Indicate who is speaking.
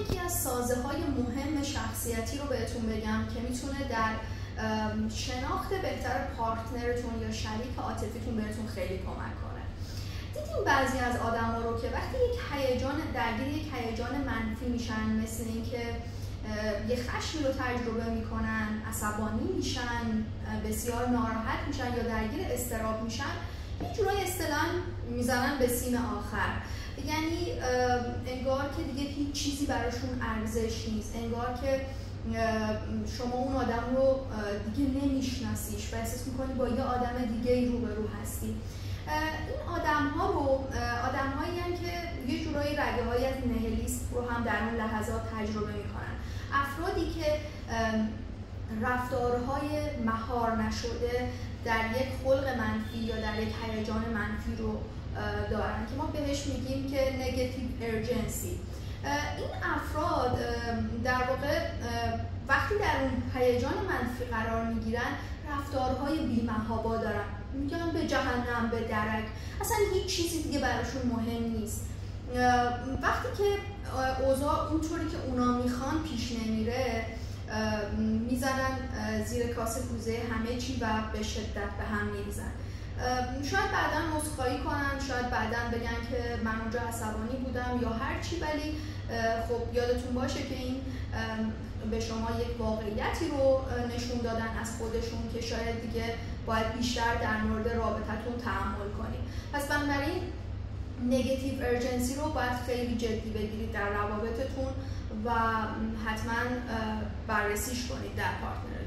Speaker 1: یکی از سازه‌های مهم شخصیتی رو بهتون بگم که میتونه در شناخت بهتر پارتنرتون یا شریک عاطفیتون بهتون خیلی کمک کنه. دیدیم بعضی از آدما رو که وقتی درگیر یک هیجان منفی میشن، مثل اینکه یه خشمی رو تجربه میکنن، عصبانی میشن، بسیار ناراحت میشن یا درگیر اضطراب میشن، یه جورایی اصطلاحاً میزنن به سیم آخر. یعنی انگار که دیگه هیچ چیزی براشون ارزش نیست، انگار که شما اون آدم رو دیگه نمیشناسیش و احساس میکنی با یه آدم دیگه روبرو هستی. این آدم‌هایی هستن که یه جورایی رگه‌هایی از نهیلیسم رو هم در اون لحظات تجربه میکنن. افرادی که رفتارهای مهار نشده در یک خلق منفی یا در یک هیجان منفی رو دارن که ما بهش میگیم که نگاتیو ارجنسی. این افراد در واقع وقتی در اون هیجان منفی قرار میگیرن رفتارهای بی‌محابا دارن، میگن به جهنم، به درک، اصلا هیچ چیزی دیگه براشون مهم نیست. وقتی که اوضاع اونطوری که اونا میخوان پیش نمیره، میزنن زیر کاسه کوزه همه چی و به شدت به هم میریزن. شاید بعداً عذرخواهی کنن، شاید بعداً بگن که من اونجا عصبانی بودم یا هر چی، ولی خب یادتون باشه که این به شما یک واقعیتی رو نشون دادن از خودشون که شاید دیگه باید بیشتر در مورد رابطتون تأمل کنید. پس بنابراین نگاتیو ارجنسی رو باید خیلی جدی بگیرید در روابطتون و حتما بررسیش کنید در پارتنر.